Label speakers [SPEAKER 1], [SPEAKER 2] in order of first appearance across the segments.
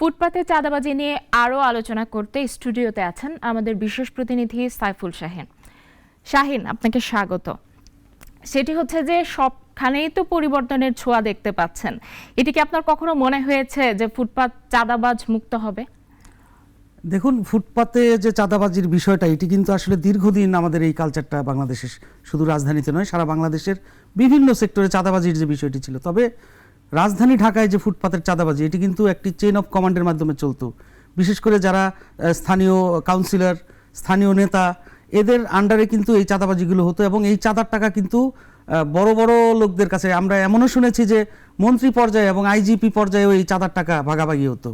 [SPEAKER 1] ফুটপাতে চাঁদাবাজি নিয়ে আরও আলোচনা করতে স্টুডিওতে আছেন আমাদের বিশেষ প্রতিনিধি সাইফুল শাহিন। শাহিন, আপনাকে স্বাগত। সেটি হচ্ছে যে সবখানেই তো পরিবর্তনের ছোঁয়া দেখতে পাচ্ছেন, এটি কি আপনার কখনো মনে হয়েছে যে ফুটপাত চাঁদাবাজ মুক্ত হবে?
[SPEAKER 2] দেখুন, ফুটপাতে যে চাঁদাবাজির বিষয়টা, এটি কিন্তু আসলে দীর্ঘদিন আমাদের এই কালচারটা বাংলাদেশের শুধু রাজধানীতে নয়, সারা বাংলাদেশের বিভিন্ন সেক্টরে চাঁদাবাজির যে বিষয়টি ছিল। তবে রাজধানী ঢাকায় যে ফুটপাতের চাঁদাবাজি, এটি কিন্তু একটি চেইন অফ কমান্ডের মাধ্যমে চলতো। বিশেষ করে যারা স্থানীয় কাউন্সিলর, স্থানীয় নেতা, এদের আন্ডারে কিন্তু এই চাঁদাবাজিগুলো হতো এবং এই চাঁদার টাকা কিন্তু বড় বড় লোকদের কাছে, আমরা এমনও শুনেছি যে মন্ত্রী পর্যায়ে এবং আইজিপি পর্যায়েও এই চাঁদার টাকা ভাগাভাগি হতো।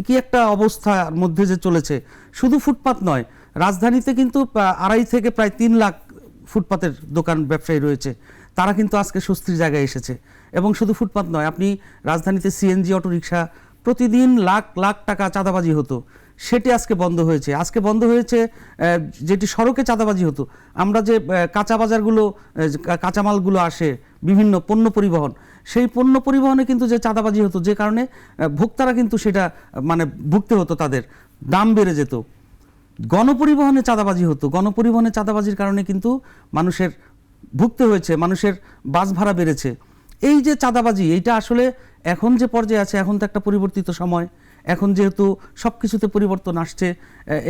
[SPEAKER 2] কি একটা অবস্থার মধ্যে যে চলেছে! শুধু ফুটপাত নয়, রাজধানীতে কিন্তু 2.5 থেকে প্রায় 3 লাখ ফুটপাতের দোকান ব্যবসায়ী রয়েছে। তারা কিন্তু আজকে স্বস্তির জায়গায় এসেছে। এবং শুধু ফুটপাত নয়, আপনি রাজধানীতে সিএনজি অটোরিকশা, প্রতিদিন লাখ লাখ টাকা চাঁদাবাজি হতো, সেটি আজকে বন্ধ হয়েছে। আজকে বন্ধ হয়েছে যেটি সড়কে চাঁদাবাজি হতো। আমরা যে কাঁচা বাজারগুলো, কাঁচামালগুলো আসে, বিভিন্ন পণ্য পরিবহন, সেই পণ্য পরিবহনে কিন্তু যে চাঁদাবাজি হতো, যে কারণে ভোক্তারা কিন্তু সেটা ভুগতে হতো, তাদের দাম বেড়ে যেত। গণপরিবহনে চাঁদাবাজি হতো, গণপরিবহনে চাঁদাবাজির কারণে কিন্তু মানুষের ভুগতে হয়েছে, মানুষের বাস ভাড়া বেড়েছে। এই যে চাঁদাবাজি, এইটা আসলে এখন যে পর্যায়ে আছে, এখন তো একটা পরিবর্তিত সময়। এখন যেহেতু সব কিছুতে পরিবর্তন আসছে,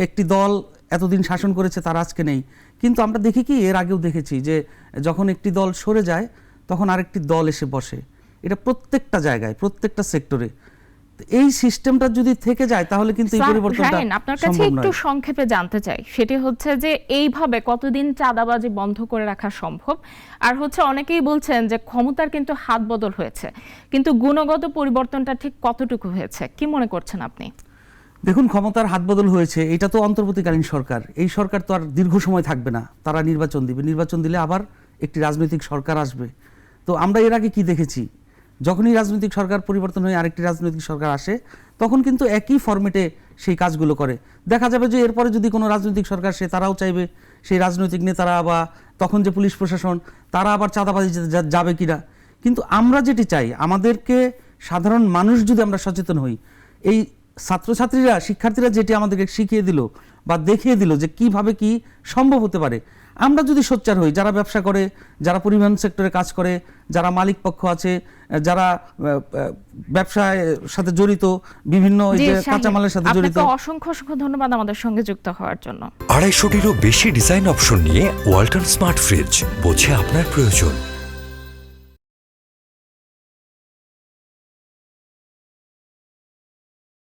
[SPEAKER 2] একটি দল এতদিন শাসন করেছে, তারা আজকে নেই। কিন্তু আমরা দেখি কি, এর আগেও দেখেছি যে যখন একটি দল সরে যায়, তখন আরেকটি দল এসে বসে। এটা প্রত্যেকটা জায়গায়, প্রত্যেকটা সেক্টরে। এই সিস্টেমটা যদি থেকে যায়, তাহলে কিন্তু এই পরিবর্তনটা
[SPEAKER 1] আপনার কাছে একটু সংক্ষেপে জানতে চাই, সেটি হচ্ছে যে এইভাবে কতদিন চাঁদাবাজি বন্ধ করে রাখা সম্ভব? আর হচ্ছে অনেকেই বলছেন যে ক্ষমতার কিন্তু হাত বদল হয়েছে, কিন্তু গুণগত পরিবর্তনটা ঠিক কতটুকু হয়েছে, কি মনে করছেন আপনি?
[SPEAKER 2] দেখুন, ক্ষমতার হাত বদল হয়েছে, এটা তো অন্তর্বর্তীকালীন সরকার। এই সরকার তো আর দীর্ঘ সময় থাকবে না, তারা নির্বাচন দিবে, নির্বাচন দিলে আবার একটি রাজনৈতিক সরকার আসবে। তো আমরা এর আগে কি দেখেছি, যখনই রাজনৈতিক সরকার পরিবর্তন হয়ে আরেকটি রাজনৈতিক সরকার আসে, তখন কিন্তু একই ফরম্যাটে সেই কাজগুলো করে। দেখা যাবে যে এরপরে যদি কোনো রাজনৈতিক সরকার সে, তারাও চাইবে সেই রাজনৈতিক নেতারা বা তখন যে পুলিশ প্রশাসন, তারা আবার চাঁদাবাজি যাবে কিনা। কিন্তু আমরা যেটি চাই, আমাদেরকে সাধারণ মানুষ যদি আমরা সচেতন হই, এই ছাত্রছাত্রীরা, শিক্ষার্থীরা যেটি আমাদেরকে শিখিয়ে দিল বা দেখিয়ে দিল যে কিভাবে কি সম্ভব হতে পারে, আমরা যদি সোচ্চার হই, যারা ব্যবসা করে, যারা পরিবহন সেক্টরে কাজ করে, যারা মালিক পক্ষ আছে, যারা ব্যবসায় সাথে জড়িত, বিভিন্ন কাঁচামালের সাথে জড়িত।
[SPEAKER 1] অসংখ্য অসংখ্য ধন্যবাদ আমাদের সঙ্গে যুক্ত হওয়ার জন্য।
[SPEAKER 3] 250-টিরও বেশি ডিজাইন অপশন নিয়ে ওয়ালটন স্মার্ট ফ্রিজ, বোঝে আপনার প্রয়োজন।